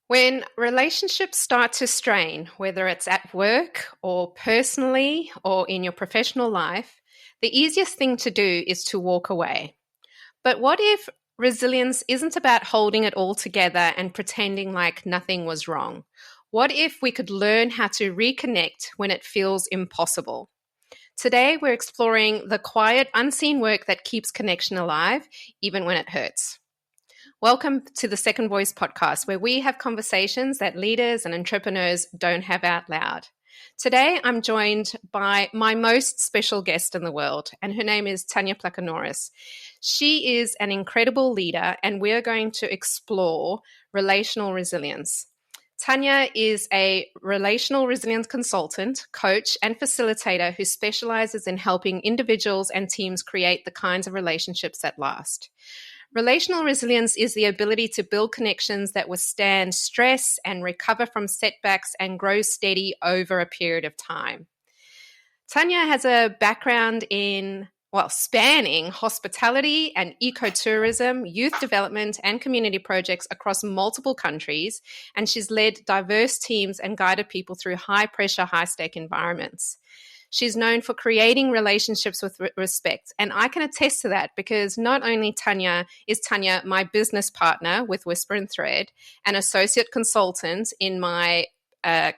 When relationships start to strain, whether it's at work or personally or in your professional life, the easiest thing to do is to walk away. But what if resilience isn't about holding it all together and pretending like nothing was wrong? What if we could learn how to reconnect when it feels impossible? Today, we're exploring the quiet, unseen work that keeps connection alive, even when it hurts. Welcome to the Second Voice podcast, where we have conversations that leaders and entrepreneurs don't have out loud. Today, I'm joined by my most special guest in the world, and her name is Tania Plakonouris. She is an incredible leader, and we're going to explore relational resilience. Tanya is a relational resilience consultant, coach, and facilitator who specializes in helping individuals and teams create the kinds of relationships that last. Relational resilience is the ability to build connections that withstand stress and recover from setbacks and grow steady over a period of time. Tanya has a background in, spanning hospitality and ecotourism, youth development, and community projects across multiple countries, and she's led diverse teams and guided people through high-pressure, high-stake environments. She's known for creating relationships with respect. And I can attest to that because not only is Tanya my business partner with Whisper and Thread, an associate consultant in my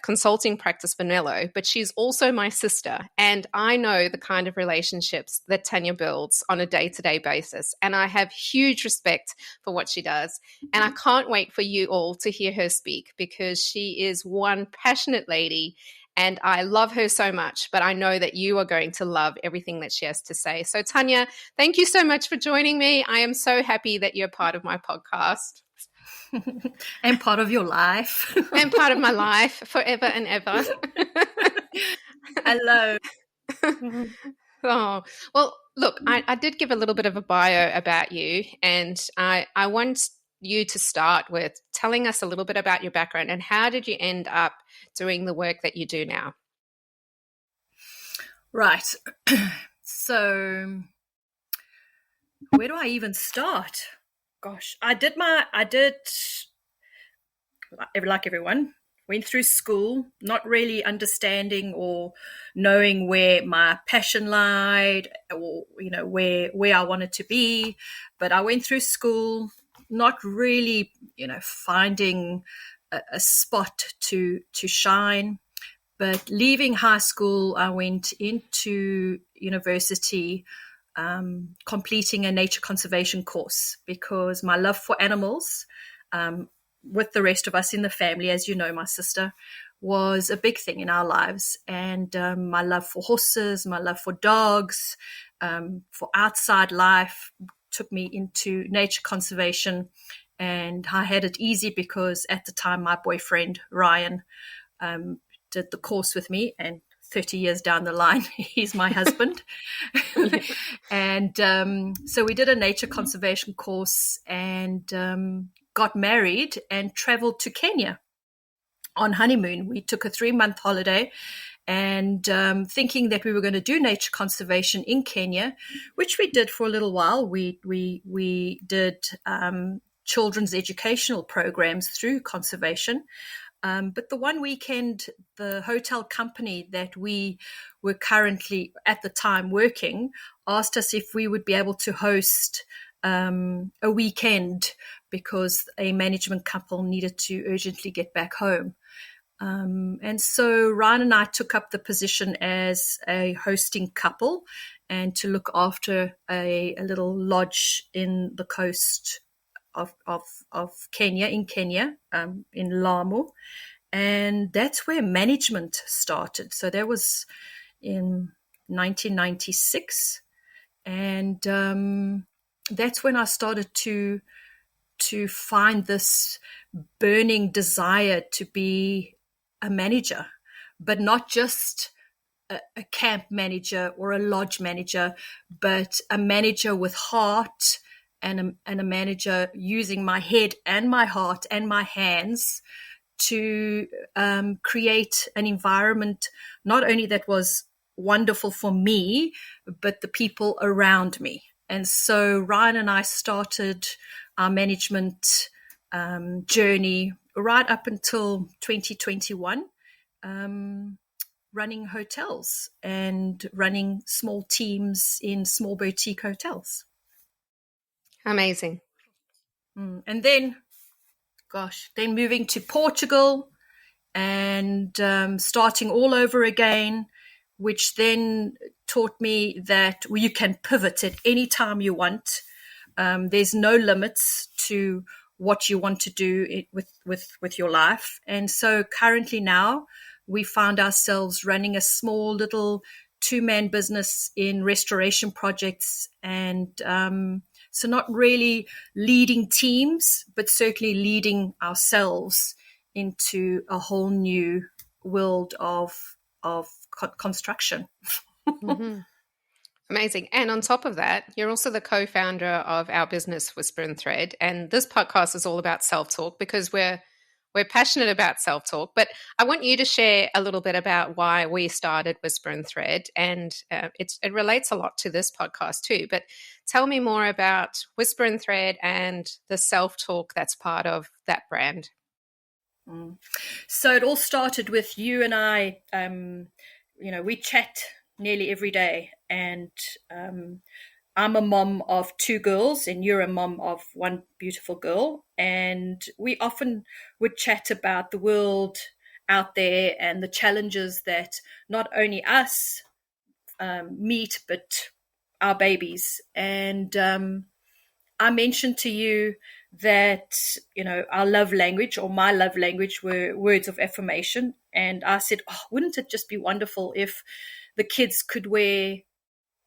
consulting practice, Vermelho, but she's also my sister. And I know the kind of relationships that Tanya builds on a day-to-day basis. And I have huge respect for what she does. And I can't wait for you all to hear her speak because she is one passionate lady. And I love her so much, but I know that you are going to love everything that she has to say. So, Tanya, thank you so much for joining me. I am so happy that you're part of my podcast. And part of your life. And part of my life forever and ever. Hello. Oh, well, look, I did give a little bit of a bio about you, and I want you to start with telling us a little bit about your background and how did you end up doing the work that you do now? Right. So where do I even start? Gosh, I did like everyone, went through school, not really understanding or knowing where my passion lied or, where I wanted to be. But I went through school, not really, finding a spot to shine. But leaving high school, I went into university, completing a nature conservation course because my love for animals, with the rest of us in the family, as you know, my sister, was a big thing in our lives. And my love for horses, my love for dogs, for outside life took me into nature conservation. And I had it easy because at the time my boyfriend, Ryan, did the course with me, and 30 years down the line, he's my husband. And so we did a nature conservation course and got married and traveled to Kenya on honeymoon. We took a 3-month holiday and thinking that we were going to do nature conservation in Kenya, which we did for a little while. We did children's educational programs through conservation. But the one weekend, the hotel company that we were currently at the time working asked us if we would be able to host a weekend because a management couple needed to urgently get back home. And so Ryan and I took up the position as a hosting couple and to look after a little lodge in the coast of Kenya, in Lamu. And that's where management started. So that was in 1996. And that's when I started to find this burning desire to be a manager, but not just a camp manager or a lodge manager, but a manager with heart and a manager using my head and my heart and my hands to create an environment not only that was wonderful for me, but the people around me. And so Ryan and I started our management journey right up until 2021, running hotels and running small teams in small boutique hotels. Amazing. And then, then moving to Portugal and starting all over again, which then taught me that you can pivot at any time you want. There's no limits to what you want to do with your life. And so currently now we found ourselves running a small little 2-man business in restoration projects, and so not really leading teams, but certainly leading ourselves into a whole new world of construction. Mm-hmm. Amazing. And on top of that, you're also the co-founder of our business, Whisper and Thread. And this podcast is all about self-talk because we're passionate about self-talk. But I want you to share a little bit about why we started Whisper and Thread. And it relates a lot to this podcast too. But tell me more about Whisper and Thread and the self-talk that's part of that brand. So it all started with you and I. We chat nearly every day, and I'm a mom of 2 girls and you're a mom of 1 beautiful girl, and we often would chat about the world out there and the challenges that not only us meet but our babies. And I mentioned to you that, our love language, or my love language, were words of affirmation. And I said, wouldn't it just be wonderful if the kids could wear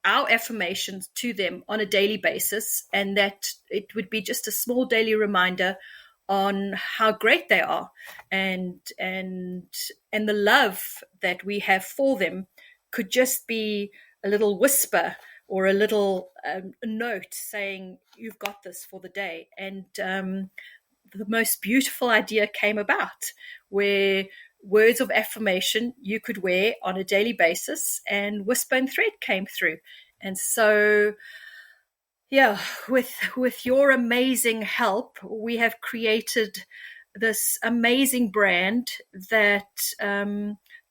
our affirmations to them on a daily basis, and that it would be just a small daily reminder on how great they are, and the love that we have for them could just be a little whisper or a little note saying, you've got this for the day. And the most beautiful idea came about, where words of affirmation you could wear on a daily basis, and Whisper and Thread came through. And so, with your amazing help, we have created this amazing brand that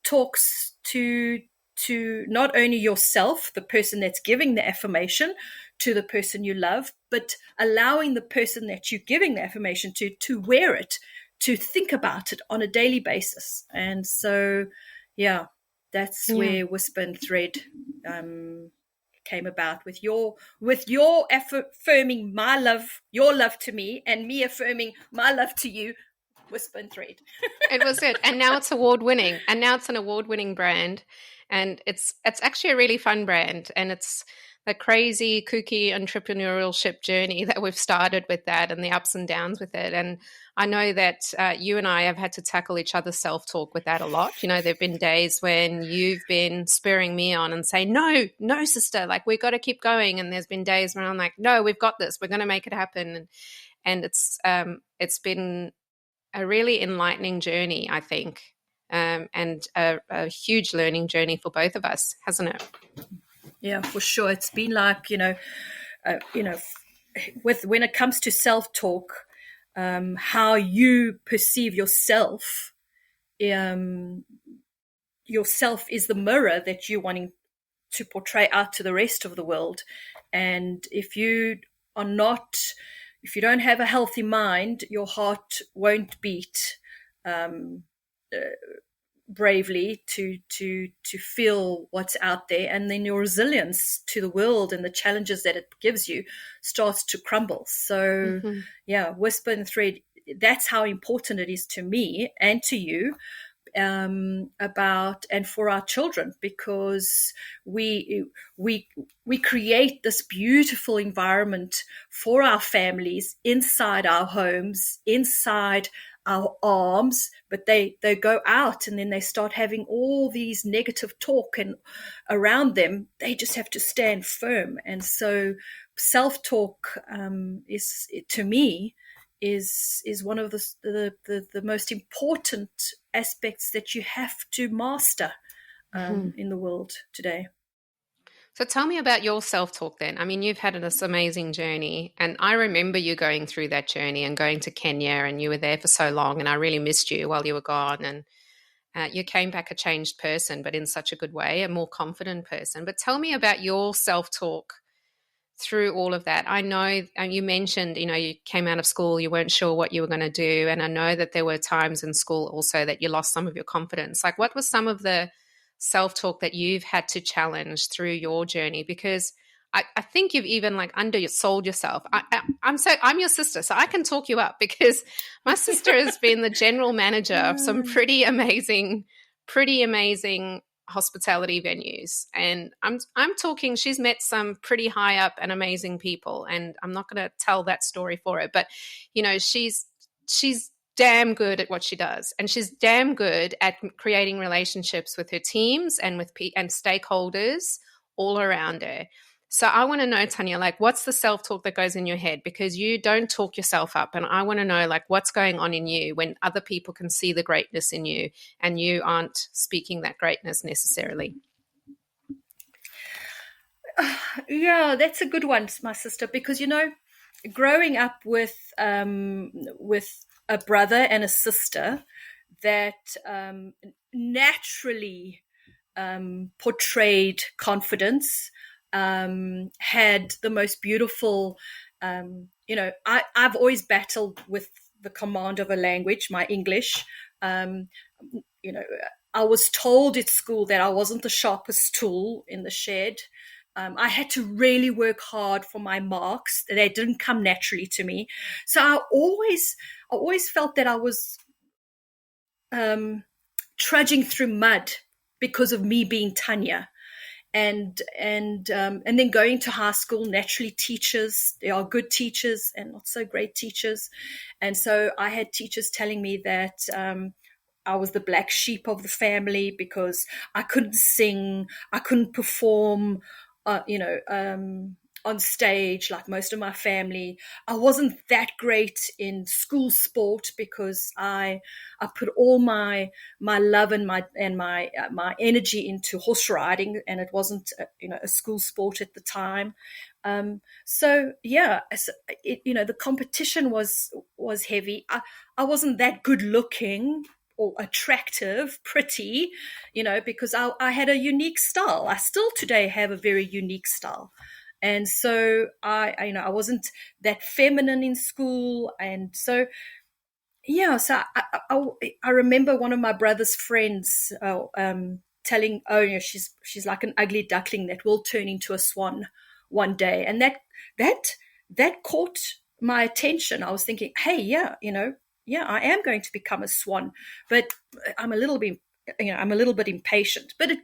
talks to not only yourself, the person that's giving the affirmation, to the person you love, but allowing the person that you're giving the affirmation to wear it, to think about it on a daily basis. And so, that's where Whisper and Thread came about, with your affirming my love, your love to me, and me affirming my love to you. Whisper and Thread. It was it. And now it's award-winning. And now it's an award-winning brand. And it's actually a really fun brand. And it's the crazy, kooky entrepreneurship journey that we've started with that, and the ups and downs with it. And I know that you and I have had to tackle each other's self-talk with that a lot. There have been days when you've been spurring me on and saying, no, sister, like, we've got to keep going. And there's been days when I'm like, no, we've got this. We're going to make it happen. And it's been a really enlightening journey, I think, and a huge learning journey for both of us, hasn't it? Yeah, for sure. It's been like, when it comes to self-talk, how you perceive yourself, yourself is the mirror that you're wanting to portray out to the rest of the world. And if you don't have a healthy mind, your heart won't beat bravely to feel what's out there, and then your resilience to the world and the challenges that it gives you starts to crumble. So Whisper and Thread, that's how important it is to me and to you, about and for our children, because we create this beautiful environment for our families inside our homes, inside our arms, but they go out and then they start having all these negative talk and around them. They just have to stand firm. And so self-talk is, to me, is one of the most important aspects that you have to master in the world today. So tell me about your self-talk then. I mean, you've had this amazing journey, and I remember you going through that journey and going to Kenya, and you were there for so long, and I really missed you while you were gone. And you came back a changed person, but in such a good way, a more confident person. But tell me about your self-talk through all of that. I know you mentioned, you came out of school, you weren't sure what you were going to do. And I know that there were times in school also that you lost some of your confidence. Like, what was some of the self-talk that you've had to challenge through your journey? Because I think you've even like undersold yourself. I'm your sister, so I can talk you up, because my sister has been the general manager of some pretty amazing hospitality venues, and I'm talking, she's met some pretty high up and amazing people, and I'm not going to tell that story for her, but she's damn good at what she does, and she's damn good at creating relationships with her teams and with and stakeholders all around her. So I want to know, Tanya, like, what's the self-talk that goes in your head? Because you don't talk yourself up. And I want to know, like, what's going on in you when other people can see the greatness in you and you aren't speaking that greatness necessarily. Yeah, that's a good one, my sister, because, growing up with a brother and a sister that naturally portrayed confidence, had the most beautiful, I've always battled with the command of a language, my English. I was told at school that I wasn't the sharpest tool in the shed. I had to really work hard for my marks. They didn't come naturally to me. So I always felt that I was trudging through mud because of me being Tanya. And then going to high school, naturally teachers, there are good teachers and not so great teachers. And so I had teachers telling me that I was the black sheep of the family because I couldn't sing, I couldn't perform, on stage like most of my family. I wasn't that great in school sport because I put all my love and my energy into horse riding, and it wasn't a school sport at the time. The competition was heavy. I wasn't that good looking or attractive, pretty, because I had a unique style. I still today have a very unique style. And so I wasn't that feminine in school. And so, I remember one of my brother's friends telling, she's like an ugly duckling that will turn into a swan one day. And that caught my attention. I was thinking, hey, I am going to become a swan, but I'm a little bit impatient. But it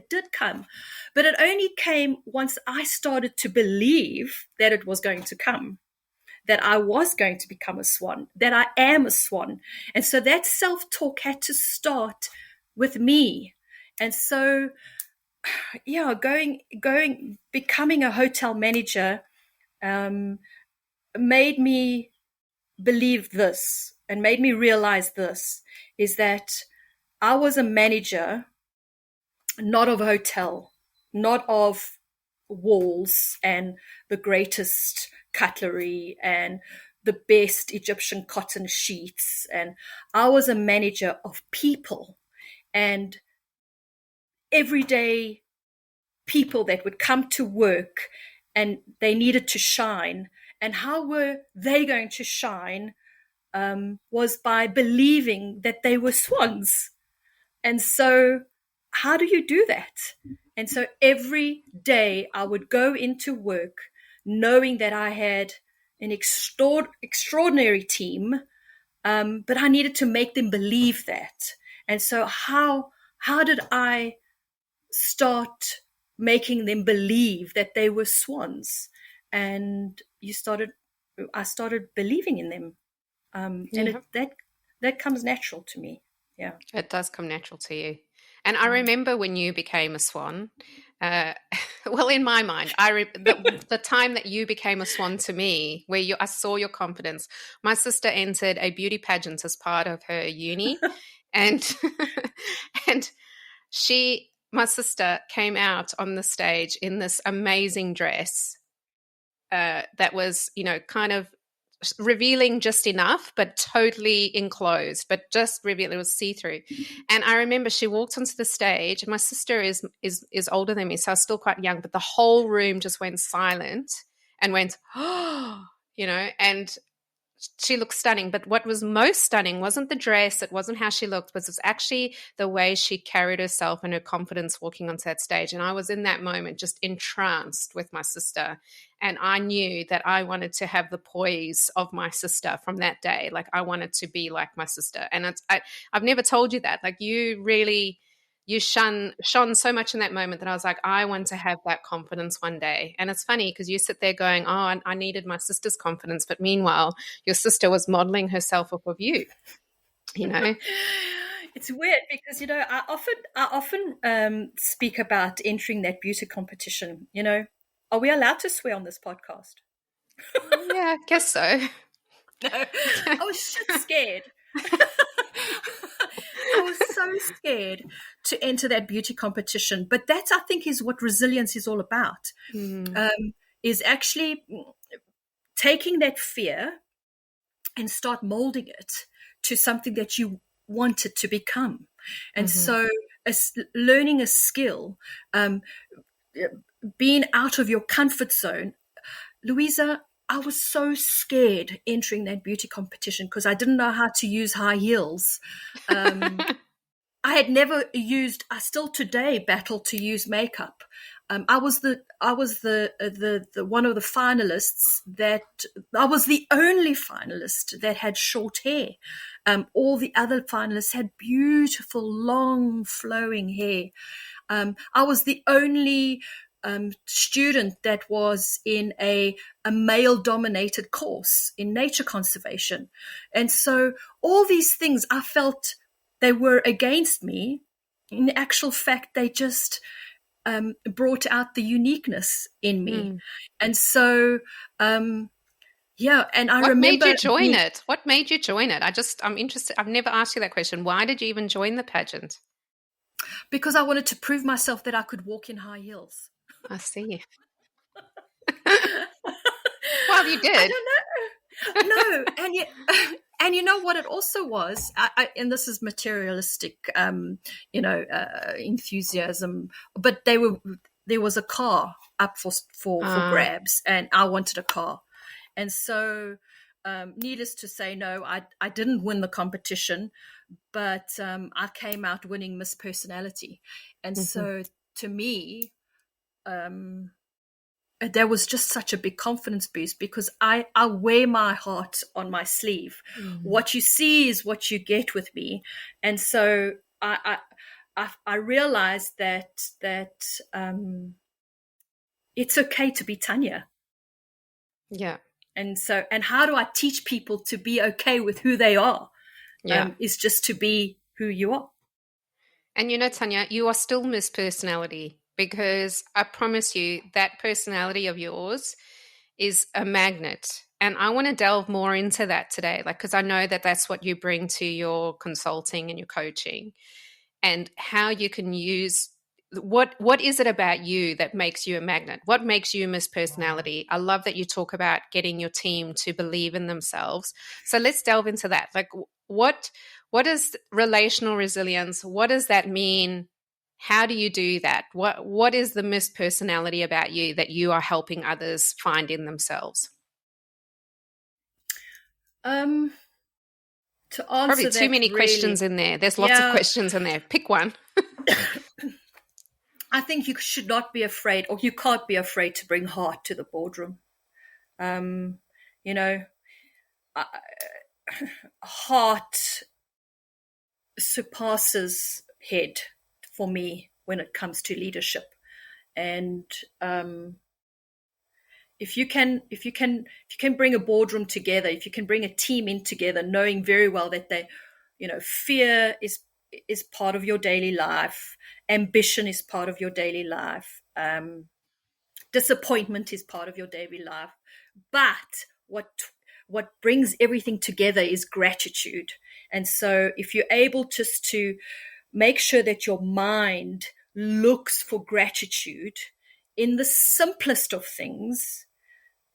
did come. But it only came once I started to believe that it was going to come, that I was going to become a swan, that I am a swan. And so that self-talk had to start with me. And so, becoming a hotel manager made me believe this and made me realize this, is that I was a manager, not of a hotel, not of walls and the greatest cutlery and the best Egyptian cotton sheets. And I was a manager of people and everyday people that would come to work and they needed to shine. And how were they going to shine? Was by believing that they were swans. And so how do you do that? And so every day I would go into work knowing that I had an extraordinary team, but I needed to make them believe that. And so how did I start making them believe that they were swans? And I started believing in them. That comes natural to me. Yeah, it does come natural to you. And I remember when you became a swan. Well, in my mind, the time that you became a swan to me, where I saw your confidence. My sister entered a beauty pageant as part of her uni, and and she my sister came out on the stage in this amazing dress that was, kind of revealing just enough, but totally enclosed, but just reveal. It was see through. And I remember she walked onto the stage, and my sister is older than me, so I was still quite young. But the whole room just went silent and went, oh, and she looked stunning. But what was most stunning wasn't the dress, it wasn't how she looked, but it was actually the way she carried herself and her confidence walking onto that stage. And I was in that moment just entranced with my sister. And I knew that I wanted to have the poise of my sister from that day. Like, I wanted to be like my sister. And I've never told you that. Like, you shone so much in that moment that I was like, I want to have that confidence one day. And it's funny because you sit there going, oh, I needed my sister's confidence. But meanwhile, your sister was modeling herself off of you, It's weird because, I often speak about entering that beauty competition. Are we allowed to swear on this podcast? Yeah, I guess so. No, I was shit scared. I was so scared to enter that beauty competition. But that, I think, is what resilience is all about, is actually taking that fear and start molding it to something that you want it to become. And so learning a skill, being out of your comfort zone. Louisa, I was so scared entering that beauty competition because I didn't know how to use high heels. I had never used. I still today battle to use makeup. I was the one of the finalists that I was the only finalist that had short hair. All the other finalists had beautiful, long, flowing hair. I was the only student that was in a male-dominated course in nature conservation. And so all these things, I felt they were against me. In actual fact, they just brought out the uniqueness in me. And so, and I remember... What made you join it? What made you join it? I'm interested. I've never asked you that question. Why did you even join the pageant? Because I wanted to prove myself that I could walk in high heels. I see. Well, you did. I don't know. No, and you know what it also was, and this is materialistic, enthusiasm. But there was a car up for grabs, and I wanted a car, and so needless to say, no, I didn't win the competition, but I came out winning Miss Personality, and so to me. There was just such a big confidence boost because I wear my heart on my sleeve. What you see is what you get with me. And so I realized that it's okay to be Tanya. Yeah. And how do I teach people to be okay with who they are? Is just to be who you are. And Tanya, you are still Miss Personality. Because I promise you that personality of yours is a magnet. And I want to delve more into that today, because I know that that's what you bring to your consulting and your coaching, and how you can use what is it about you that makes you a magnet? What makes you Miss Personality? I love that you talk about getting your team to believe in themselves. So let's delve into that. Like, what is relational resilience? What does that mean? How do you do that? What is the Miss Personality about you that you are helping others find in themselves? To answer probably too many questions in there. There's lots of questions in there. Pick one. I think you should not be afraid, or you can't be afraid to bring heart to the boardroom. Heart surpasses head for me when it comes to leadership. And if you can bring a boardroom together, if you can bring a team in together, knowing very well that fear is part of your daily life, ambition is part of your daily life, disappointment is part of your daily life, but what brings everything together is gratitude. And so if you're able just to make sure that your mind looks for gratitude in the simplest of things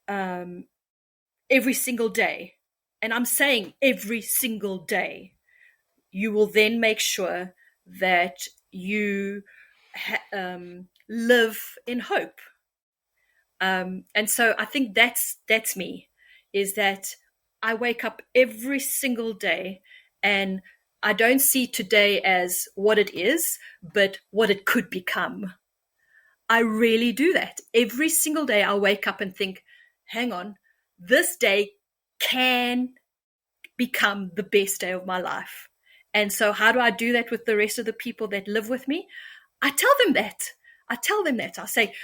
every single day, and I'm saying every single day, you will then make sure that you live in hope. And so I think that's me, is that I wake up every single day and I don't see today as what it is, but what it could become. I really do that. Every single day I wake up and think, hang on, this day can become the best day of my life. And so how do I do that with the rest of the people that live with me? I tell them that. I say,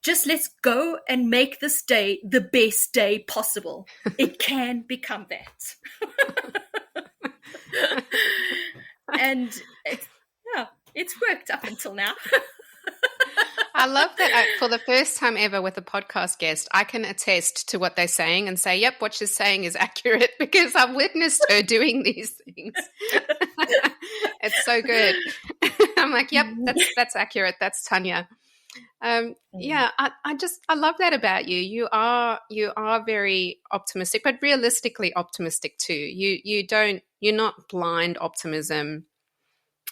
just let's go and make this day the best day possible. It can become that. And it's worked up until now. I love that for the first time ever with a podcast guest, I can attest to what they're saying and say, yep, what she's saying is accurate, because I've witnessed her doing these things. It's so good. I'm like, yep, that's accurate. That's Tanya. Yeah, I love that about you. You are very optimistic, but realistically optimistic too. You're not blind optimism.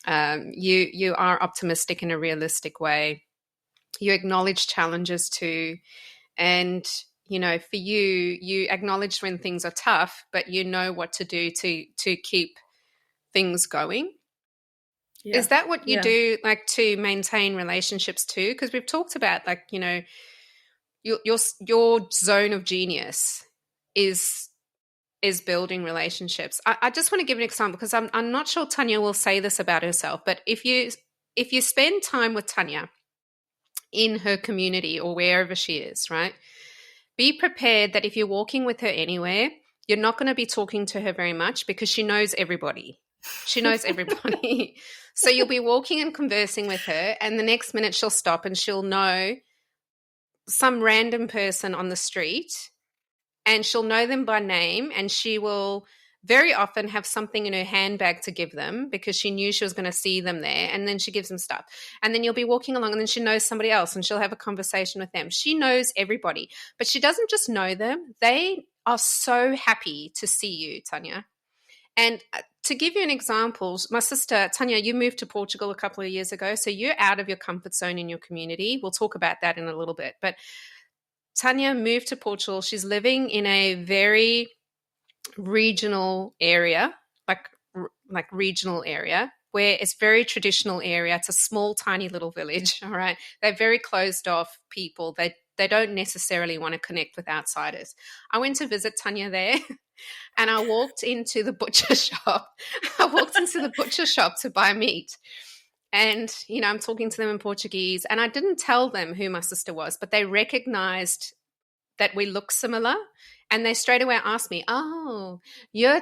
You are optimistic in a realistic way. You acknowledge challenges too, and for you acknowledge when things are tough, but you know what to do to keep things going. Yeah. Is that what you do, like, to maintain relationships too? Because we've talked about, like, your zone of genius is building relationships. I just want to give an example, because I'm not sure Tanya will say this about herself, but if you spend time with Tanya in her community or wherever she is, right, be prepared that if you're walking with her anywhere, you're not going to be talking to her very much, because she knows everybody. She knows everybody. So you'll be walking and conversing with her, and the next minute she'll stop and she'll know some random person on the street, and she'll know them by name, and she will very often have something in her handbag to give them because she knew she was going to see them there, and then she gives them stuff. And then you'll be walking along, and then she knows somebody else, and she'll have a conversation with them. She knows everybody, but she doesn't just know them. They are so happy to see you, Tanya. And to give you an example, my sister, Tanya, you moved to Portugal a couple of years ago, so you're out of your comfort zone in your community. We'll talk about that in a little bit. But Tanya moved to Portugal. She's living in a very regional area, like regional area, where it's very traditional area. It's a small, tiny little village, all right? They're very closed off people. They don't necessarily want to connect with outsiders. I went to visit Tanya there, and I walked into the butcher shop. To buy meat. And, I'm talking to them in Portuguese, and I didn't tell them who my sister was, but they recognized that we look similar, and they straight away asked me, "Oh, you're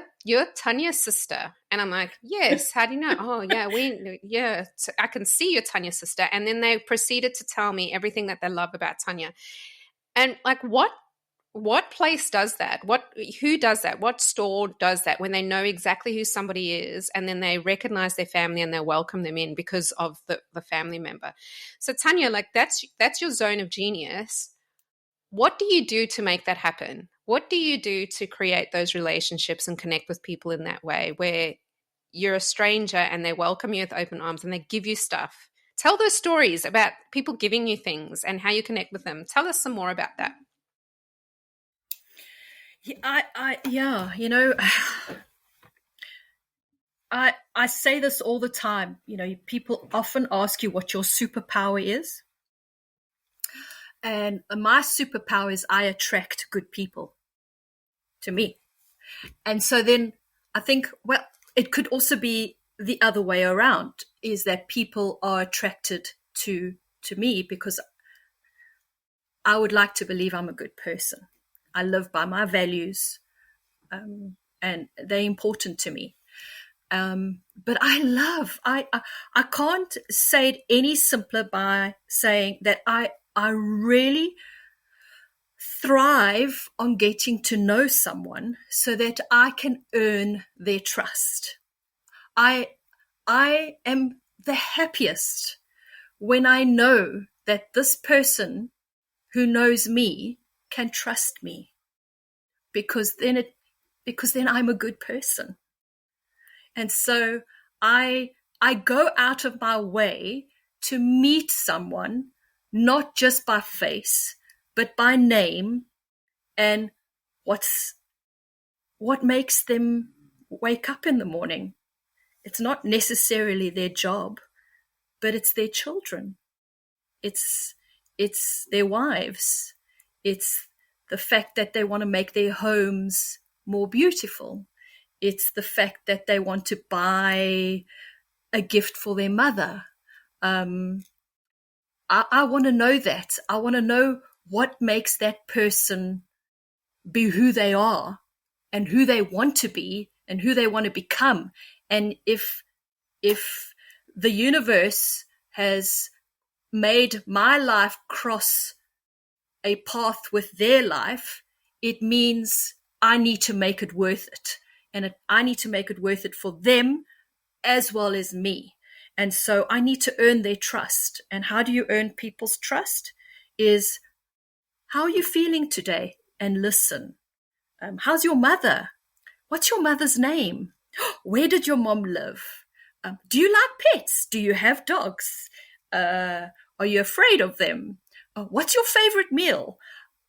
Tanya's sister." And I'm like, "Yes, how do you know?" "Oh, yeah, I can see you're Tanya's sister." And then they proceeded to tell me everything that they love about Tanya. And, like, what place does that? Who does that? What store does that, when they know exactly who somebody is, and then they recognize their family and they welcome them in because of the family member? So Tanya, like, that's your zone of genius. What do you do to make that happen? What do you do to create those relationships and connect with people in that way, where you're a stranger and they welcome you with open arms and they give you stuff? Tell those stories about people giving you things and how you connect with them. Tell us some more about that. I say this all the time. People often ask you what your superpower is. And my superpower is I attract good people to me. And so then I think, well, it could also be the other way around, is that people are attracted to me because I would like to believe I'm a good person. I live by my values, and they're important to me. But I can't say it any simpler by saying that I really thrive on getting to know someone so that I can earn their trust. I am the happiest when I know that this person who knows me can trust me, because then I'm a good person. And so I go out of my way to meet someone, not just by face, but by name, and what makes them wake up in the morning. It's not necessarily their job, but it's their children. It's their wives. It's the fact that they want to make their homes more beautiful. It's the fact that they want to buy a gift for their mother. I want to know that. I want to know what makes that person be who they are and who they want to be and who they want to become. And if the universe has made my life cross a path with their life, it means I need to make it worth it. And I need to make it worth it for them as well as me. And so I need to earn their trust. And how do you earn people's trust? Is, how are you feeling today? And listen. How's your mother? What's your mother's name? Where did your mom live? Do you like pets? Do you have dogs? Are you afraid of them? What's your favorite meal?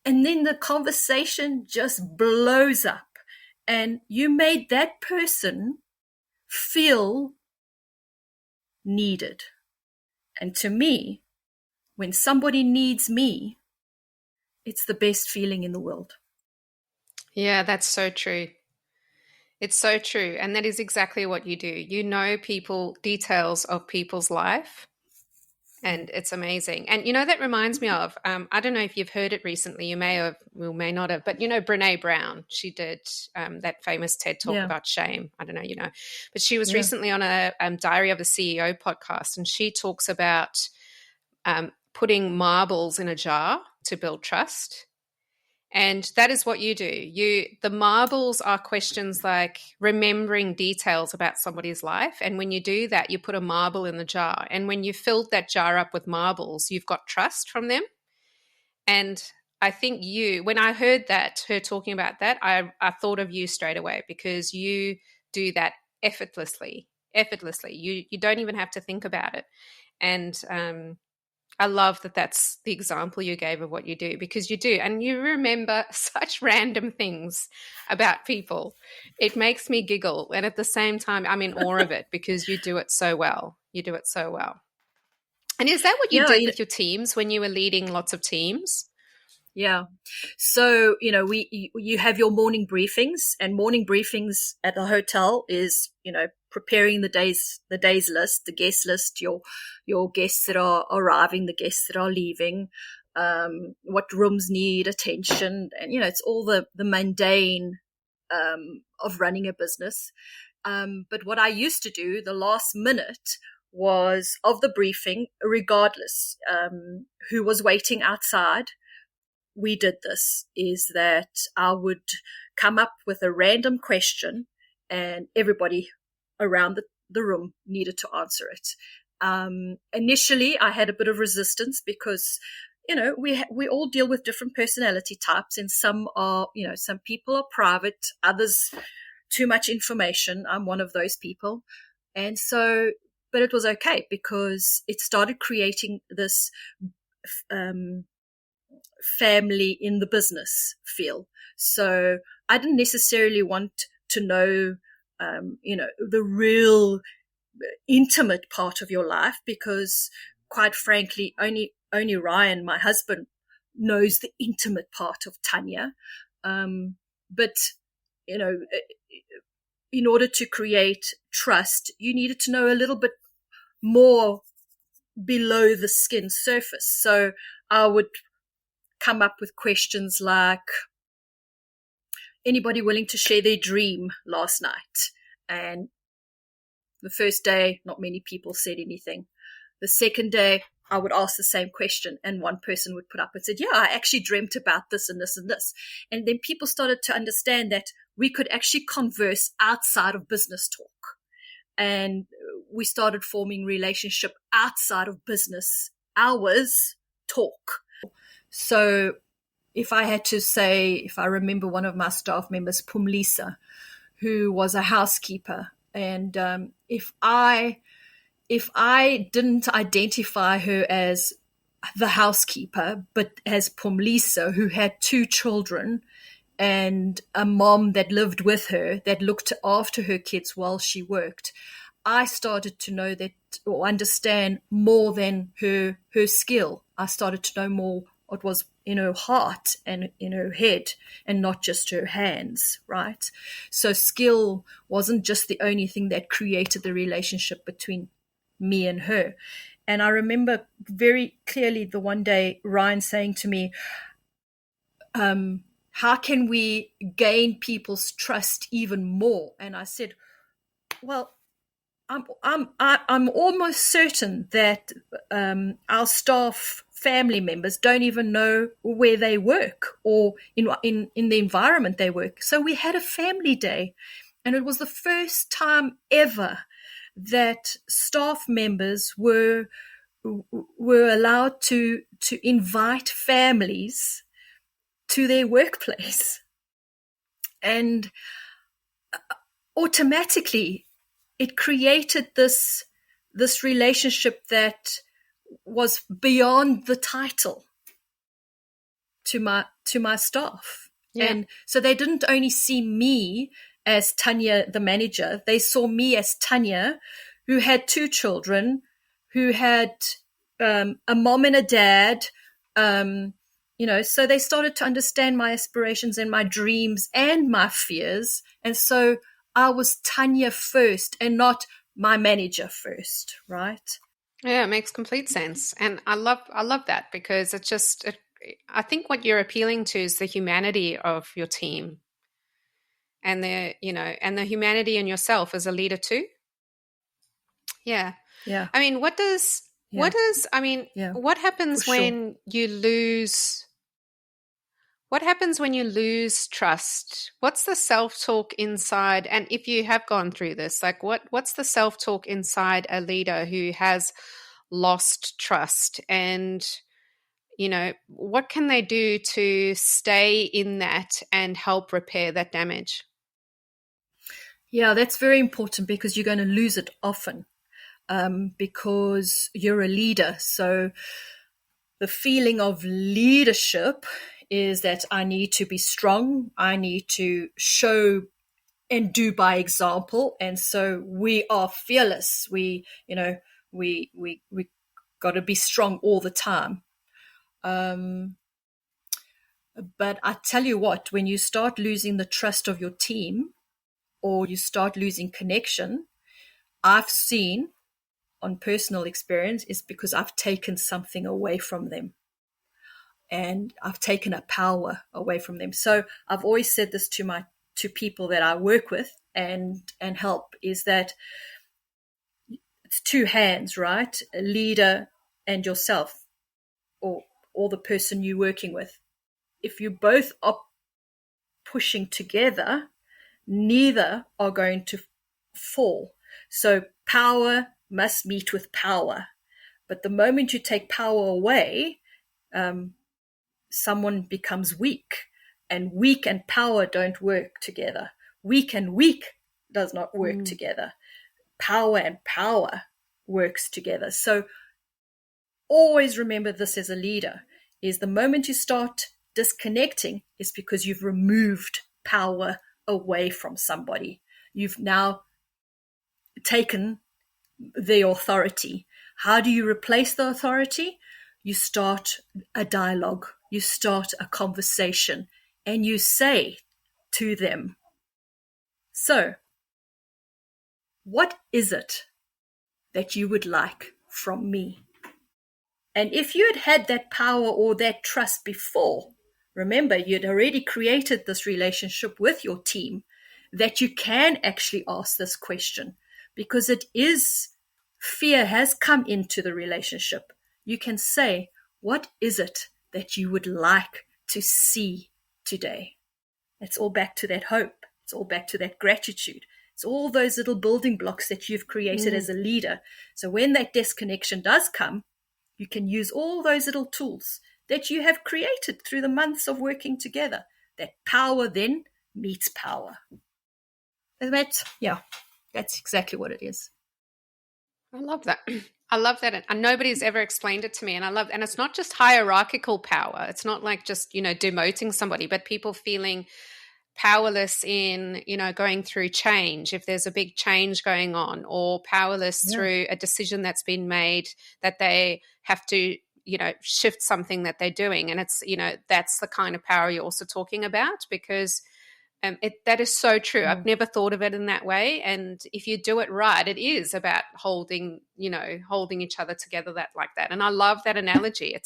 And then the conversation just blows up. And you made that person feel needed. And to me, when somebody needs me, it's the best feeling in the world. Yeah, that's so true. It's so true. And that is exactly what you do. You know details of people's life, and it's amazing. And, that reminds me of, I don't know if you've heard it recently, you may have, well, may not have, but, Brene Brown, she did that famous TED Talk about shame. I don't know, but she was recently on a Diary of a CEO podcast, and she talks about putting marbles in a jar to build trust. And that is what you do. The marbles are questions like remembering details about somebody's life. And when you do that, you put a marble in the jar. And when you filled that jar up with marbles, you've got trust from them. And I think when I heard her talking about that, I thought of you straight away, because you do that effortlessly. You don't even have to think about it. And I love that that's the example you gave of what you do, because you do. And you remember such random things about people. It makes me giggle. And at the same time, I'm in awe of it, because you do it so well. You do it so well. And is that what you did with your teams when you were leading lots of teams? Yeah. So, you have your morning briefings, and morning briefings at the hotel is, preparing the day's list, the guest list, your guests that are arriving, the guests that are leaving, what rooms need attention. And, it's all the mundane of running a business. But what I used to do the last minute was of the briefing, regardless who was waiting outside. We did this, is that I would come up with a random question, and everybody around the room needed to answer it. Initially, I had a bit of resistance, because, we all deal with different personality types, and some are, some people are private, others too much information. I'm one of those people. And so, but it was okay, because it started creating this family in the business feel. So I didn't necessarily want to know, the real intimate part of your life, because quite frankly, only Ryan, my husband, knows the intimate part of Tanya. But, in order to create trust, you needed to know a little bit more below the skin surface. So I would come up with questions like, anybody willing to share their dream last night? And the first day, not many people said anything. The second day, I would ask the same question, and one person would put up and said, yeah, I actually dreamt about this and this and this. And then people started to understand that we could actually converse outside of business talk. And we started forming relationship outside of business hours talk. So if I had to say, if I remember one of my staff members, Pumlisa, who was a housekeeper, and if I didn't identify her as the housekeeper, but as Pumlisa, who had 2 children and a mom that lived with her, that looked after her kids while she worked, I started to know that, or understand more than her skill. I started to know more what was in her heart and in her head, and not just her hands, right? So skill wasn't just the only thing that created the relationship between me and her. And I remember very clearly the one day Ryan saying to me, how can we gain people's trust even more? And I said, well, I'm almost certain that our staff family members don't even know where they work or in the environment they work. So we had a family day, and it was the first time ever that staff members were allowed to invite families to their workplace. And automatically it created this relationship that was beyond the title to my staff. Yeah. And so they didn't only see me as Tanya, the manager, they saw me as Tanya, who had 2 children, who had a mom and a dad, so they started to understand my aspirations and my dreams and my fears. And so I was Tanya first and not my manager first, right? Yeah, it makes complete sense. And I love that, because I think what you're appealing to is the humanity of your team, and the humanity in yourself as a leader too. Yeah. Yeah. I mean, what happens when you lose trust? What's the self-talk inside? And if you have gone through this, like what's the self-talk inside a leader who has lost trust? And, what can they do to stay in that and help repair that damage? Yeah, that's very important, because you're going to lose it often, because you're a leader. So the feeling of leadership is that I need to be strong. I need to show and do by example. And so we are fearless. We got to be strong all the time. But I tell you what, when you start losing the trust of your team, or you start losing connection, I've seen on personal experience, is because I've taken something away from them. And I've taken a power away from them. So I've always said this to people that I work with and help, is that it's 2 hands, right? A leader and yourself, or the person you're working with. If you both are pushing together, neither are going to fall. So power must meet with power. But the moment you take power away, someone becomes weak, and weak and power don't work together. Weak and weak does not work together. Power and power works together. So always remember this as a leader, is the moment you start disconnecting is because you've removed power away from somebody. You've now taken the authority. How do you replace the authority? You start a dialogue, you start a conversation, and you say to them, so what is it that you would like from me? And if you had that power or that trust before, remember, you'd already created this relationship with your team, that you can actually ask this question, because fear has come into the relationship. You can say, what is it that you would like to see today? It's all back to that hope. It's all back to that gratitude. It's all those little building blocks that you've created as a leader. So when that disconnection does come, you can use all those little tools that you have created through the months of working together. That power then meets power. And that's exactly what it is. I love that. I love that. And nobody's ever explained it to me. And it's not just hierarchical power. It's not like just, demoting somebody, but people feeling powerless in, going through change, if there's a big change going on, or powerless through a decision that's been made that they have to, shift something that they're doing. And it's, that's the kind of power you're also talking about, because that is so true. I've never thought of it in that way. And if you do it right, it is about holding each other together like that. And I love that analogy.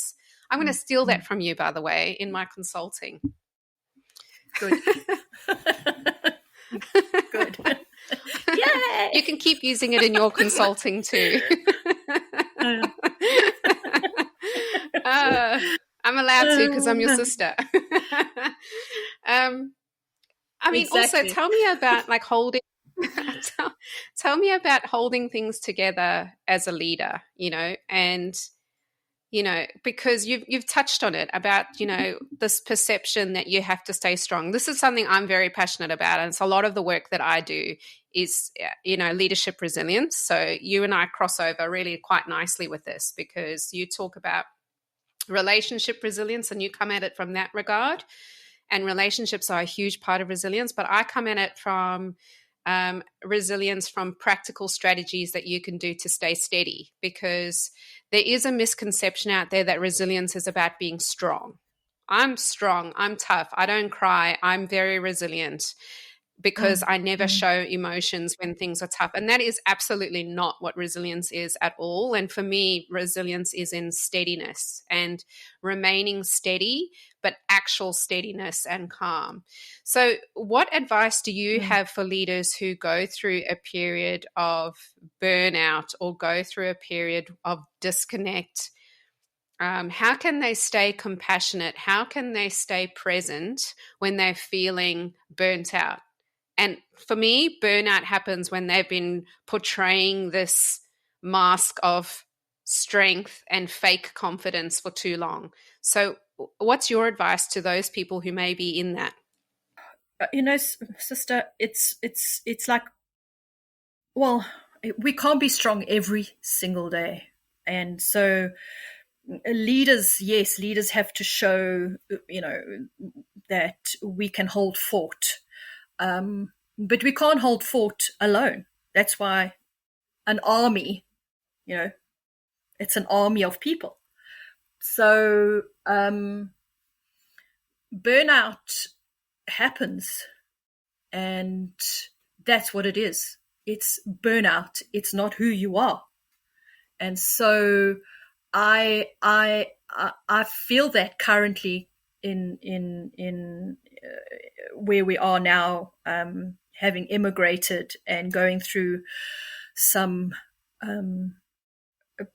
I'm going to steal that from you, by the way, in my consulting. Good. Good. Yay! You can keep using it in your consulting too. I'm allowed to because I'm your sister. Also tell me about holding. Tell me about holding things together as a leader. Because you've touched on it about, this perception that you have to stay strong. This is something I'm very passionate about. And so a lot of the work that I do is, leadership resilience. So you and I cross over really quite nicely with this, because you talk about relationship resilience and you come at it from that regard. And relationships are a huge part of resilience, but I come at it from resilience from practical strategies that you can do to stay steady, because there is a misconception out there that resilience is about being strong. I'm strong, I'm tough, I don't cry, I'm very resilient because I never show emotions when things are tough. And that is absolutely not what resilience is at all. And for me, resilience is in steadiness and remaining steady, but actual steadiness and calm. So what advice do you have for leaders who go through a period of burnout or go through a period of disconnect? How can they stay compassionate? How can they stay present when they're feeling burnt out? And for me, burnout happens when they've been portraying this mask of strength and fake confidence for too long. So what's your advice to those people who may be in that? Sister, it's like, well, we can't be strong every single day. And so leaders have to show, that we can hold fort. But we can't hold fort alone. That's why an army, it's an army of people. So burnout happens, and that's what it is. It's burnout. It's not who you are. And so I feel that currently in where we are now, having immigrated and going through some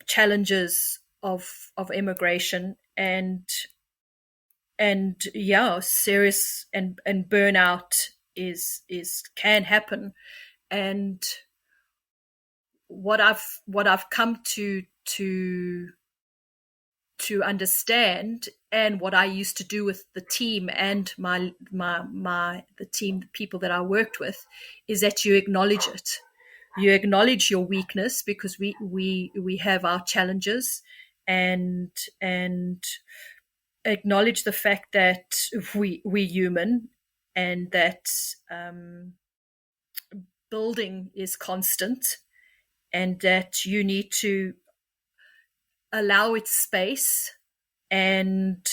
challenges of immigration and serious and burnout is can happen. And what I've come to understand, and what I used to do with the team and the team, the people that I worked with, is that you acknowledge it. You acknowledge your weakness, because we have our challenges, and acknowledge the fact that we're human, and that building is constant, and that you need to allow its space and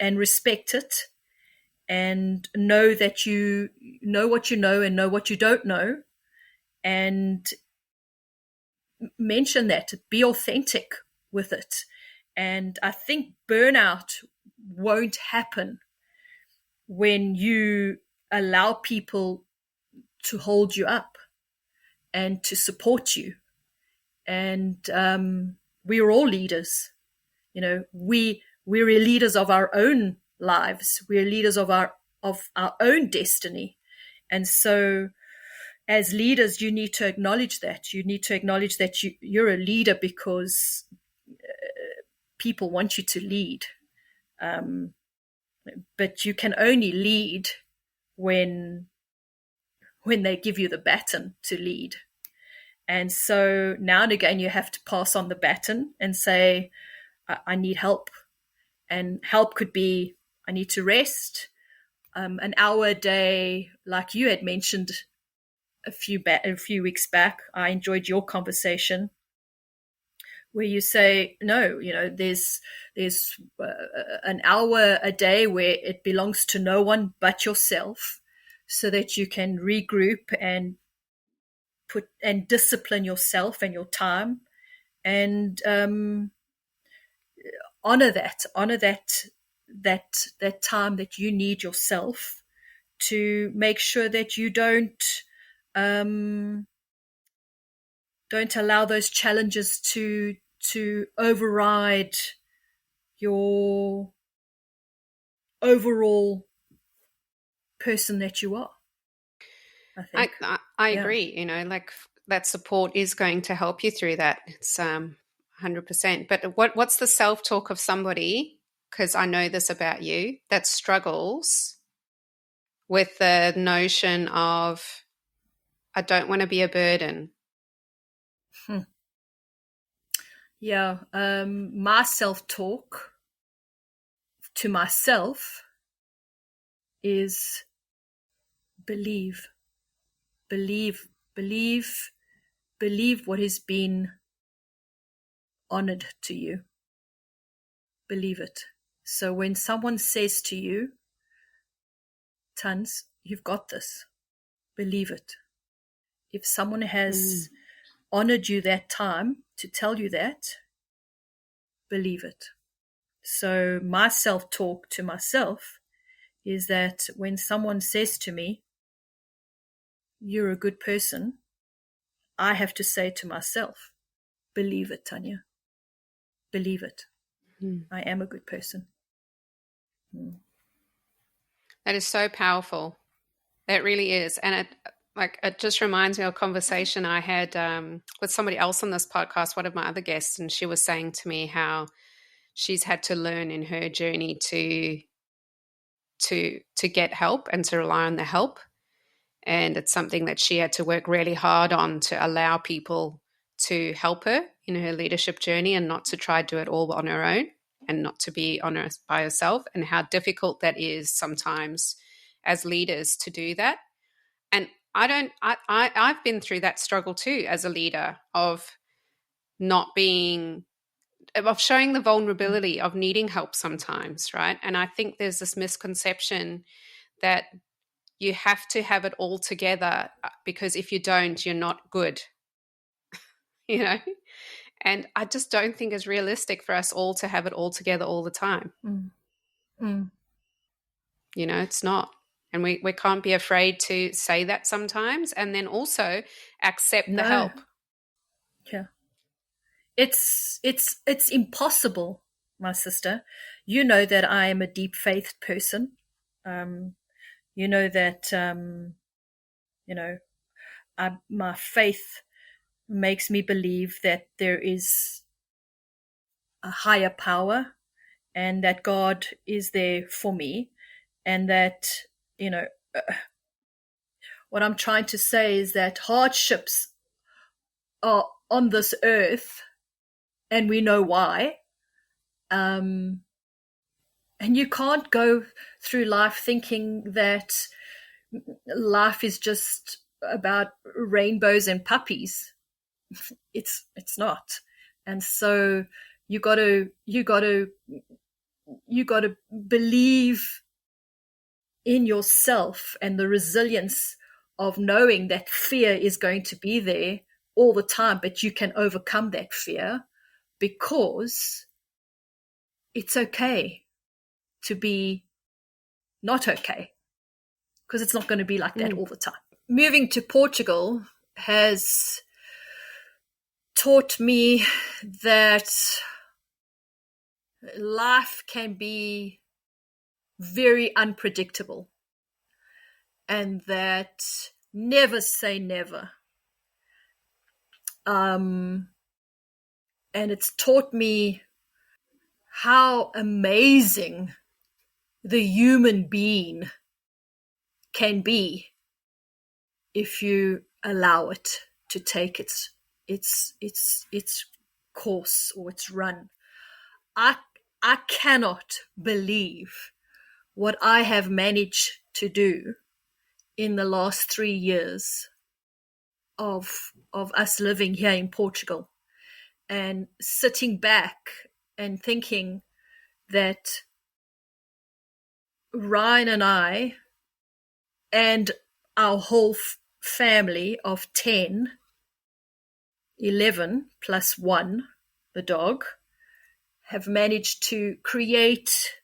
respect it, and know that you know what you know and know what you don't know, and mention that, be authentic with it. And I think burnout won't happen when you allow people to hold you up and to support you. And we are all leaders. We're leaders of our own lives. We're leaders of our own destiny. And so as leaders, you need to acknowledge that. You need to acknowledge that you're a leader because people want you to lead. But you can only lead when they give you the baton to lead. And so now and again, you have to pass on the baton and say, I need help. And help could be, I need to rest. An hour a day, like you had mentioned a few weeks back. I enjoyed your conversation where you say, no, there's an hour a day where it belongs to no one but yourself, so that you can regroup and discipline yourself and your time, and honor that time that you need yourself, to make sure that you don't allow those challenges to override your overall person that you are. I think I agree. Like that support is going to help you through that. It's 100%. But what's the self-talk of somebody, because I know this about you, that struggles with the notion of, I don't want to be a burden? Yeah. My self-talk to myself is believe what has been honored to you. Believe it. So when someone says to you, Tans, you've got this, believe it. If someone has honored you that time to tell you that, believe it. So my self-talk to myself is that when someone says to me, you're a good person, I have to say to myself, believe it, Tanya. Believe it. I am a good person. That is so powerful. It really is. And it just reminds me of a conversation I had with somebody else on this podcast, one of my other guests, and she was saying to me how she's had to learn in her journey to get help and to rely on the help. And it's something that she had to work really hard on, to allow people to help her in her leadership journey and not to try to do it all on her own and not to be honest by herself, and how difficult that is sometimes as leaders to do that. And I've been through that struggle too as a leader, of showing the vulnerability of needing help sometimes, right? And I think there's this misconception that you have to have it all together, because if you don't, you're not good, And I just don't think it's realistic for us all to have it all together all the time. It's not. And we can't be afraid to say that sometimes, and then also accept the help. Yeah. It's impossible, my sister. You know that I am a deep faith person. You know that, my faith makes me believe that there is a higher power and that God is there for me, and that, what I'm trying to say is that hardships are on this earth, and we know why. And you can't go through life thinking that life is just about rainbows and puppies. It's not. And so you got to believe in yourself and the resilience of knowing that fear is going to be there all the time, but you can overcome that fear, because it's okay to be not okay, because it's not going to be like that all the time. Moving to Portugal has taught me that life can be very unpredictable, and that never say never. And it's taught me how amazing the human being can be if you allow it to take its course or its run. I cannot believe what I have managed to do in the last 3 years of us living here in Portugal, and sitting back and thinking that Ryan and I and our whole family of 10, 11 plus 1, the dog, have managed to create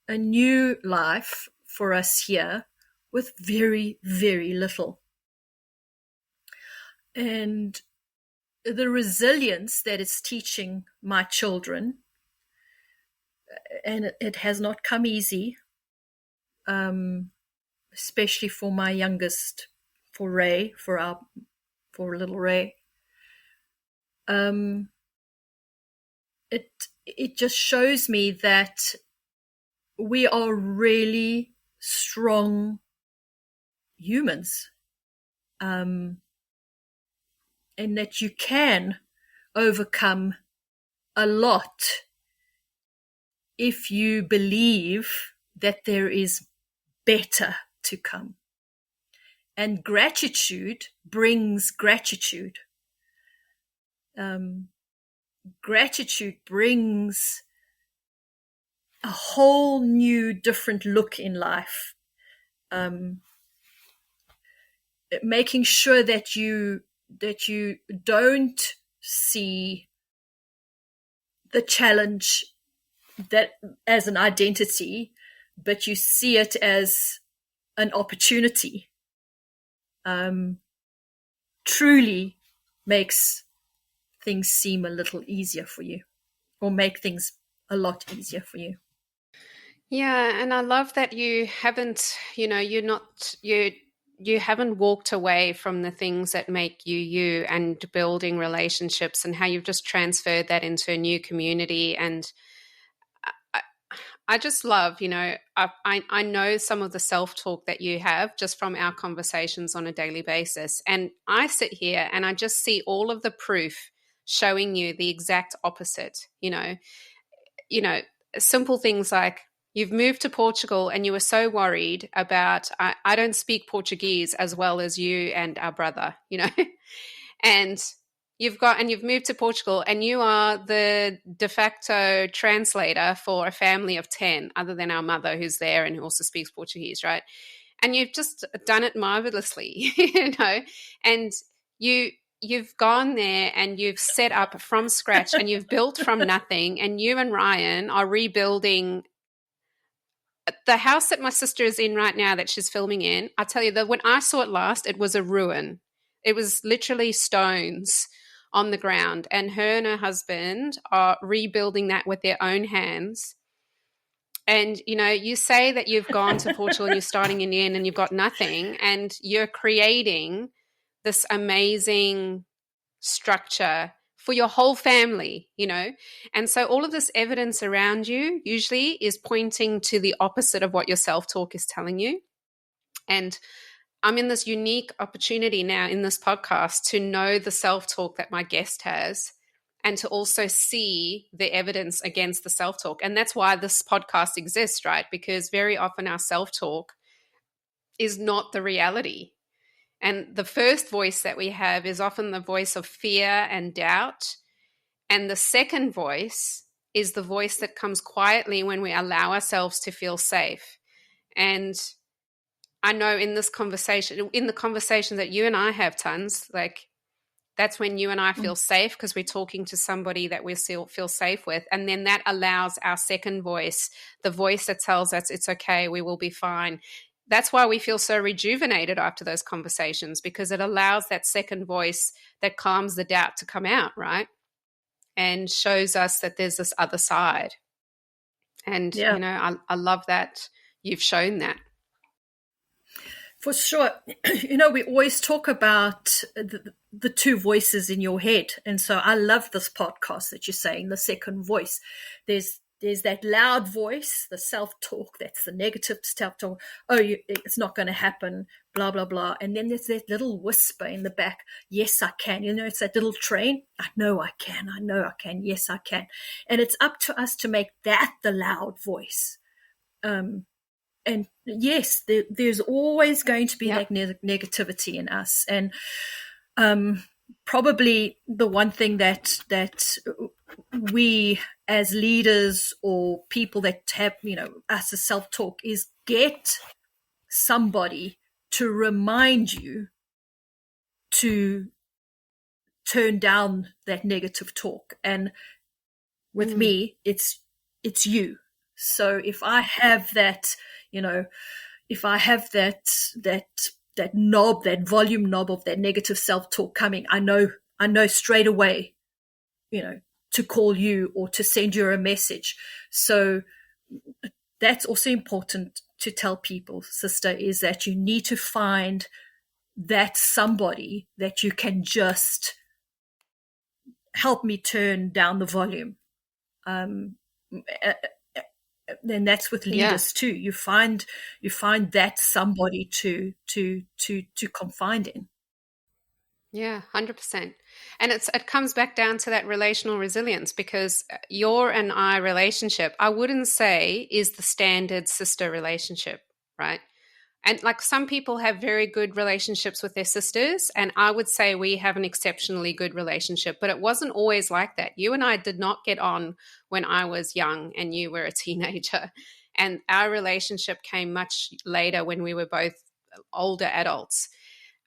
a new life for us here with very, very little. And the resilience that it's teaching my children, and it has not come easy, especially for my youngest, for Ray, for little Ray. It just shows me that we are really strong humans, and that you can overcome a lot if you believe that there is better to come. And gratitude brings gratitude. Gratitude brings a whole new, different look in life. Making sure that you don't see the challenge that as an identity, but you see it as an opportunity, truly makes things seem a little easier for you, or make things a lot easier for you. Yeah, and I love that you haven't, you haven't walked away from the things that make you you, and building relationships, and how you've just transferred that into a new community. And I just love, I know some of the self-talk that you have just from our conversations on a daily basis. And I sit here and I just see all of the proof showing you the exact opposite, simple things like you've moved to Portugal and you were so worried about, I don't speak Portuguese as well as you and our brother, and you've moved to Portugal and you are the de facto translator for a family of 10, other than our mother who's there and who also speaks Portuguese, right? And you've just done it marvelously, and you've gone there and you've set up from scratch and you've built from nothing, and you and Ryan are rebuilding the house that my sister is in right now that she's filming in. I tell you that when I saw it last, it was a ruin. It was literally stones on the ground, and her and her husband are rebuilding that with their own hands. And, you say that you've gone to Portugal and you're starting in the end and you've got nothing, and you're creating this amazing structure for your whole family, And so all of this evidence around you usually is pointing to the opposite of what your self-talk is telling you. And I'm in this unique opportunity now in this podcast to know the self-talk that my guest has, and to also see the evidence against the self-talk. And that's why this podcast exists, right? Because very often our self-talk is not the reality. And the first voice that we have is often the voice of fear and doubt. And the second voice is the voice that comes quietly when we allow ourselves to feel safe. And I know in this conversation, in the conversation that you and I have, tons, like that's when you and I feel safe, because we're talking to somebody that we still feel safe with. And then that allows our second voice, the voice that tells us it's okay, we will be fine. That's why we feel so rejuvenated after those conversations, because it allows that second voice that calms the doubt to come out, right? And shows us that there's this other side. And, Yeah. I love that you've shown that. For sure. We always talk about the two voices in your head. And so I love this podcast that you're saying, the second voice. There's that loud voice, the self-talk, that's the negative self-talk. Oh, it's not going to happen, blah, blah, blah. And then there's that little whisper in the back. Yes, I can. It's that little train. I know I can. I know I can. Yes, I can. And it's up to us to make that the loud voice. And yes, there's always going to be that negativity in us. And probably the one thing that we as leaders or people that have, us as self-talk is get somebody to remind you to turn down that negative talk. And with me, it's you. So if I have that, if I have that knob, that volume knob of that negative self-talk coming, I know straight away, to call you or to send you a message. So that's also important to tell people, sister, is that you need to find that somebody that you can just help me turn down the volume. Then that's with leaders too. You find that somebody to confide in. Yeah, 100%. And it comes back down to that relational resilience, because your and I relationship, I wouldn't say is the standard sister relationship, right? And like some people have very good relationships with their sisters, and I would say we have an exceptionally good relationship, but it wasn't always like that. You and I did not get on when I was young and you were a teenager. And our relationship came much later when we were both older adults.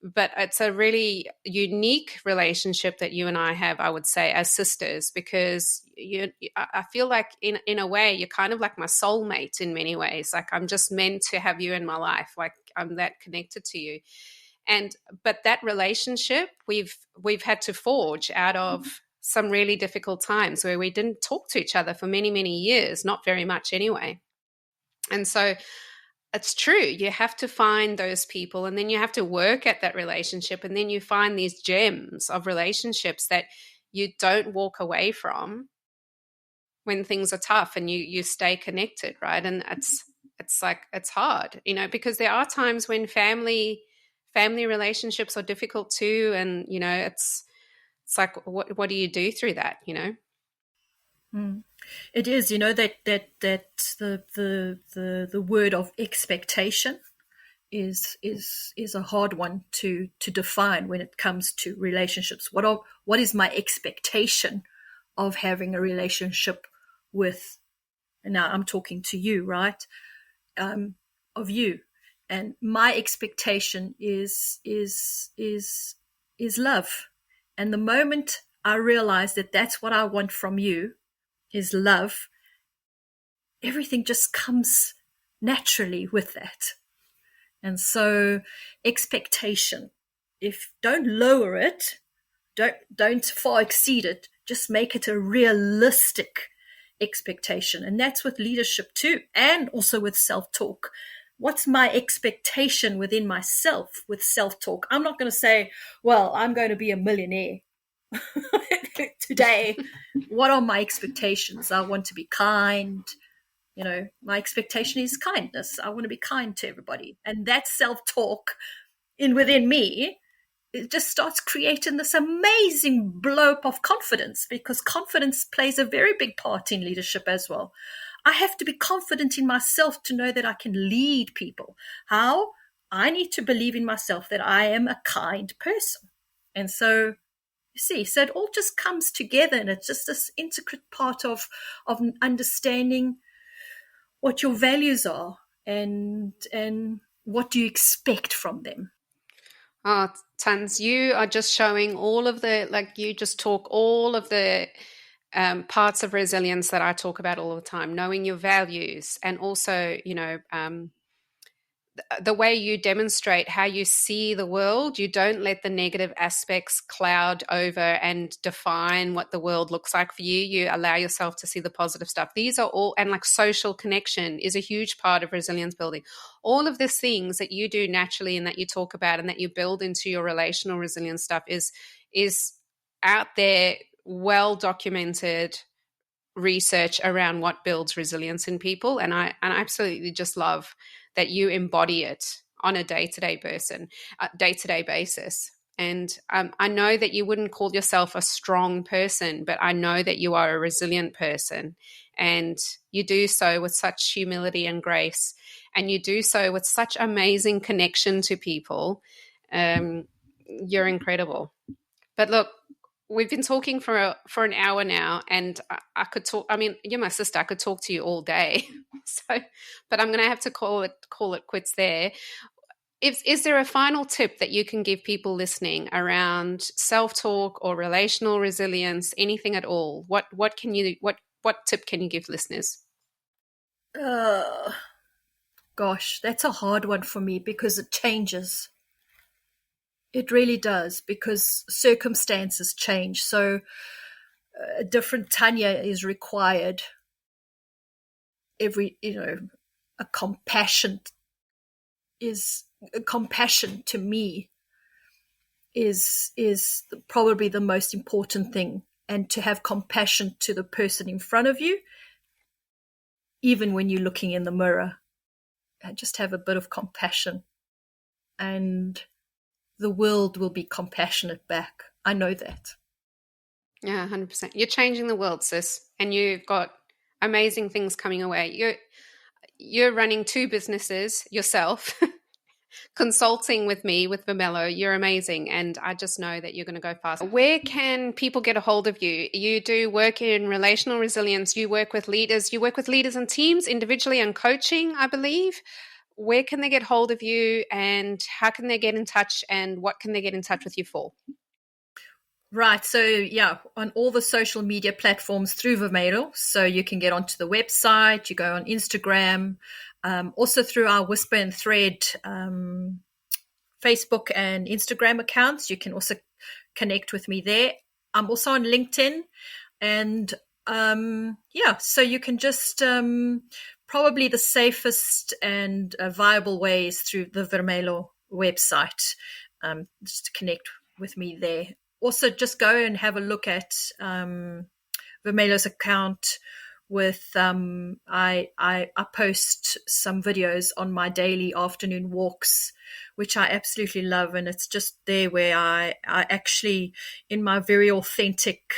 But it's a really unique relationship that you and I have, I would say, as sisters, because I feel like in a way, you're kind of like my soulmate in many ways. Like I'm just meant to have you in my life. Like I'm that connected to you. But that relationship we've had to forge out of some really difficult times where we didn't talk to each other for many, many years, not very much anyway. And so it's true. You have to find those people, and then you have to work at that relationship, and then you find these gems of relationships that you don't walk away from when things are tough, and you stay connected, right? And it's like it's hard, because there are times when family relationships are difficult too, and it's like what do you do through that, It is, that the word of expectation is a hard one to define when it comes to relationships. What is my expectation of having a relationship with? And now I'm talking to you, right? Of you, and my expectation is love. And the moment I realize that that's what I want from you, is love, everything just comes naturally with that. And so expectation, don't lower it, don't far exceed it, just make it a realistic expectation. And that's with leadership too, and also with self-talk. What's my expectation within myself with self-talk? I'm not going to say, well, I'm going to be a millionaire today. What are my expectations? I want to be kind. My expectation is kindness. I want to be kind to everybody. And that self-talk within me, it just starts creating this amazing blow-up of confidence, because confidence plays a very big part in leadership as well. I have to be confident in myself to know that I can lead people. How? I need to believe in myself that I am a kind person. And so so it all just comes together, and it's just this intricate part of understanding what your values are and what do you expect from them. Oh, Tans, you are just showing all of you just talk all of the parts of resilience that I talk about all the time, knowing your values, and also, the way you demonstrate how you see the world. You don't let the negative aspects cloud over and define what the world looks like for you. You allow yourself to see the positive stuff. These are all, and like social connection is a huge part of resilience building. All of these things that you do naturally and that you talk about and that you build into your relational resilience stuff is out there, well documented research around what builds resilience in people. And I absolutely just love that you embody it on a day-to-day basis. And I know that you wouldn't call yourself a strong person, but I know that you are a resilient person, and you do so with such humility and grace, and you do so with such amazing connection to people. You're incredible. But look, we've been talking for an hour now, and I could talk. I mean, you're my sister. I could talk to you all day. So, but I'm going to have to call it quits there. Is there a final tip that you can give people listening around self-talk or relational resilience? Anything at all? What tip can you give listeners? Gosh, that's a hard one for me because it changes. It really does, because circumstances change. So a different Tanya is required. A compassion to me is probably the most important thing. And to have compassion to the person in front of you, even when you're looking in the mirror, and just have a bit of compassion, and the world will be compassionate back. I know that. Yeah, 100%. You're changing the world, sis, and you've got amazing things coming away. You're running 2 businesses yourself, consulting with me with Vermelho. You're amazing, and I just know that you're going to go fast. Where can people get a hold of you? You do work in relational resilience. You work with leaders. You work with leaders and teams individually and coaching, I believe. Where can they get hold of you, and how can they get in touch, and what can they get in touch with you for? Right. So, yeah, on all the social media platforms through Vermelho. So you can get onto the website, you go on Instagram, also through our Whisper and Thread Facebook and Instagram accounts. You can also connect with me there. I'm also on LinkedIn. And so you can just probably the safest and viable way is through the Vermelho website, just to connect with me there. Also, just go and have a look at Vermelho's account. With I post some videos on my daily afternoon walks, which I absolutely love, and it's just there where I actually, in my very authentic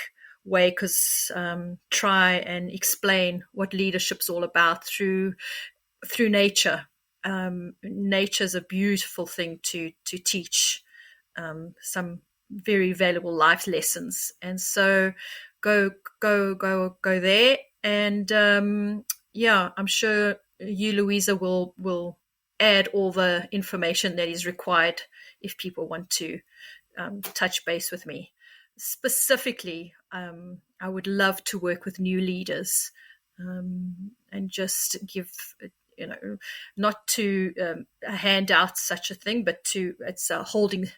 way, because try and explain what leadership's all about through nature. Nature's a beautiful thing to teach some very valuable life lessons, and so go there. And I'm sure you, Luisa, will add all the information that is required if people want to touch base with me. Specifically, I would love to work with new leaders and just give, not to hand out such a thing, but it's a holding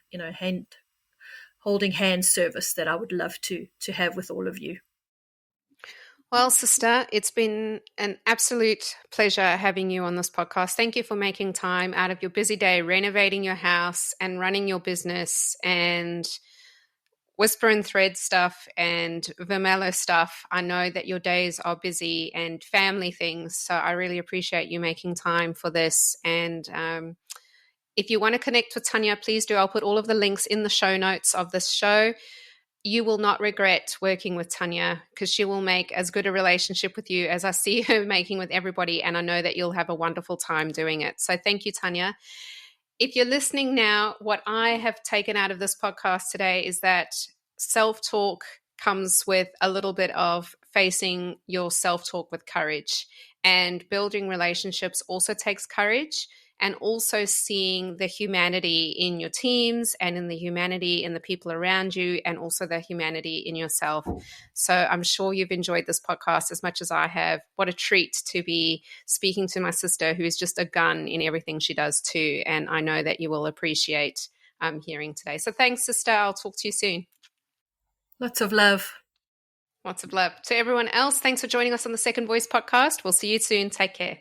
hand service that I would love to have with all of you. Well, sister, it's been an absolute pleasure having you on this podcast. Thank you for making time out of your busy day, renovating your house and running your business and Whisper and Thread stuff and Vermelho stuff. I know that your days are busy and family things, so I really appreciate you making time for this. And if you want to connect with Tanya, please do. I'll put all of the links in the show notes of this show. You will not regret working with Tanya, because she will make as good a relationship with you as I see her making with everybody, and I know that you'll have a wonderful time doing it. So thank you, Tanya. If you're listening now, what I have taken out of this podcast today is that self-talk comes with a little bit of facing your self-talk with courage, and building relationships also takes courage. and also seeing the humanity in your teams and in the humanity in the people around you, and also the humanity in yourself. So I'm sure you've enjoyed this podcast as much as I have. What a treat to be speaking to my sister, who is just a gun in everything she does too. And I know that you will appreciate hearing today. So thanks, sister. I'll talk to you soon. Lots of love. Lots of love. To everyone else, thanks for joining us on the Second Voice podcast. We'll see you soon. Take care.